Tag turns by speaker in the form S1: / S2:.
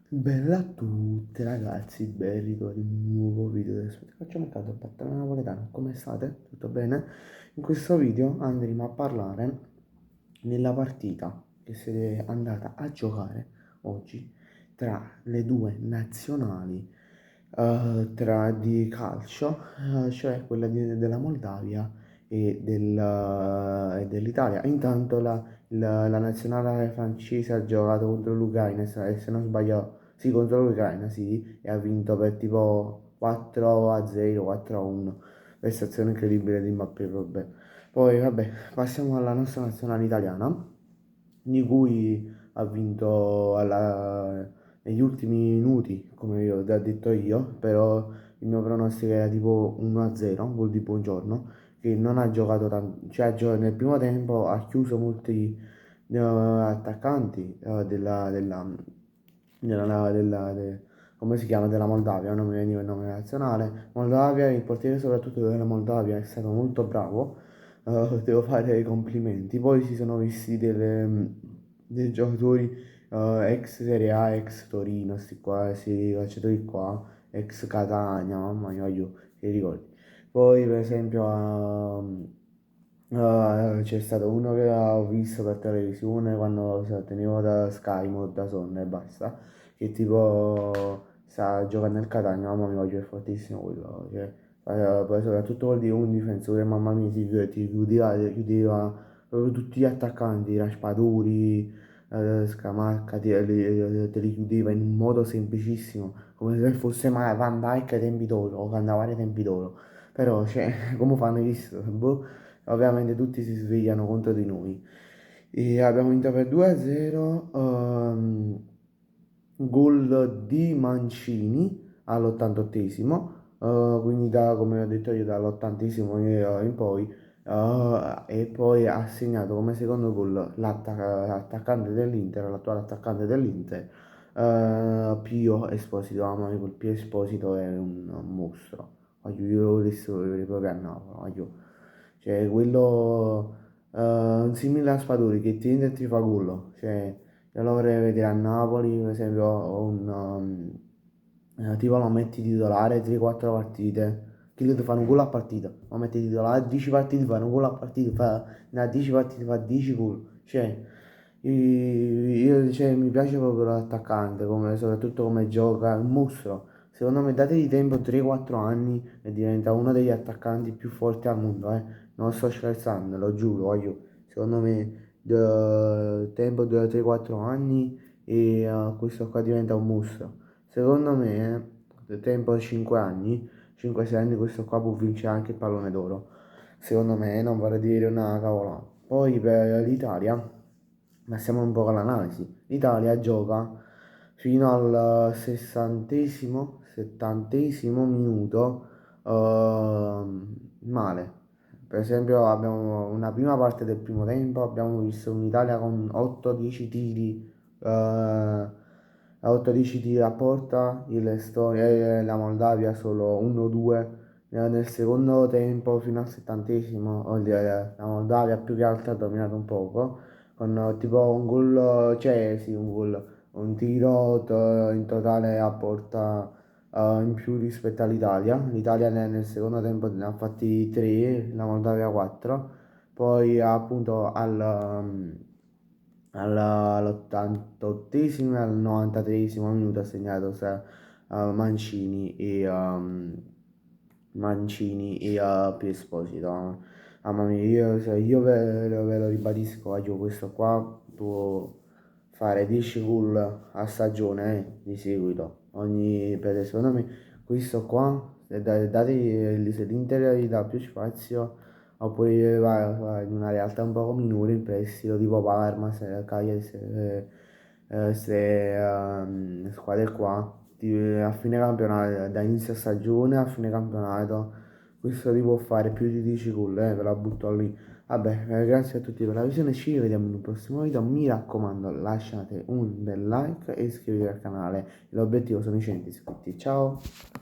S1: Bella a tutti ragazzi, ben ritorno in un nuovo video del Faccio mercato a Pattano Napoletano, come state? Tutto bene? In questo video andremo a parlare nella partita che si è andata a giocare oggi tra le due nazionali di calcio, cioè quella della Moldavia e dell'Italia. Intanto la nazionale francese ha giocato contro l'Ucraina se non sbaglio, sì, contro l'Ucraina, sì, e ha vinto per tipo 4-0, 4-1. Prestazione incredibile di Mbappé, vabbè. Poi, vabbè, passiamo alla nostra nazionale italiana, di cui ha vinto negli ultimi minuti, come io ho già detto io, però il mio pronostico era tipo 1-0, gol di Buongiorno, che non ha giocato tanto, cioè nel primo tempo ha chiuso molti attaccanti come si chiama, della Moldavia, non mi veniva il nome nazionale, Moldavia, il portiere soprattutto della Moldavia è stato molto bravo, devo fare i complimenti, poi si sono visti dei giocatori ex Serie A, ex Torino, sti qua, questi calciatori qua, ex Catania, mamma mia, io, che ricordi. Poi per esempio c'è stato uno che ho visto per televisione quando tenevo da Sky, mo da Sonne e basta, che tipo sta giocando nel Catania, mamma mia, oggi è fortissimo quello, cioè, poi soprattutto vuol dire un difensore, mamma mia, ti chiudeva proprio tutti gli attaccanti, Raspaduri, Scamacca, te li chiudeva in un modo semplicissimo, come se fosse Van Dijk ai tempi d'oro, o Cannavaro ai tempi d'oro. Però, cioè, come fanno visto? Boh, ovviamente tutti si svegliano contro di noi. E abbiamo vinto per 2-0, gol di Mancini all'88esimo, quindi come ho detto io dall'80esimo in poi, e poi ha segnato come secondo gol l'attaccante dell'Inter, l'attuale attaccante dell'Inter, Pio Esposito. Mamma mia, quel Pio Esposito è un mostro. Voglio, io l'ho visto proprio a Napoli, voglio. Cioè, quello un simile a Spadori che ti entra e ti fa gol. Cioè, io lo vorrei vedere a Napoli, per esempio, tipo lo metti titolare 3-4 partite, che lui ti fanno un gol a partita, lo metti titolare 10 partite, fanno un gol a partita, da 10 partite fa 10 gol. Cioè, cioè, mi piace proprio l'attaccante, soprattutto come gioca, è un mostro. Secondo me dategli tempo 3-4 anni e diventa uno degli attaccanti più forti al mondo, eh. Non sto scherzando, lo giuro, voglio. Secondo me tempo 3-4 anni e questo qua diventa un mostro. Secondo me tempo 5 anni, 5-6 anni questo qua può vincere anche il pallone d'oro. Secondo me non vorrei dire una cavolata. Poi per l'Italia, passiamo un po' all'analisi. L'Italia gioca fino al sessantesimo, settantesimo minuto male. Per esempio abbiamo una prima parte del primo tempo, abbiamo visto un'Italia con 8-10 tiri, 8-10 tiri a porta, l'Estonia e la Moldavia solo 1-2. Nel secondo tempo fino al settantesimo la Moldavia più che altro ha dominato un poco, con tipo un gol, cioè sì un gol, un tiro in totale a porta in più rispetto all'Italia. L'Italia nel secondo tempo ne ha fatti 3, la Moldavia 4, poi appunto all'88esimo e al 93esimo minuto ha segnato Mancini e Pier Esposito. Mamma mia, io ve lo ribadisco, voglio questo qua può fare 10 gol a stagione di seguito. Secondo me questo qua, se l'Inter gli dà più spazio, oppure va in una realtà un po' minore in prestito, tipo Parma, se Cagliari, squadre qua, a fine campionato, da inizio stagione a fine campionato, questo ti può fare più di 10 gol, ve la butto lì. Vabbè, grazie a tutti per la visione, ci vediamo in un prossimo video, mi raccomando lasciate un bel like e iscrivetevi al canale, l'obiettivo sono i 100 iscritti, ciao!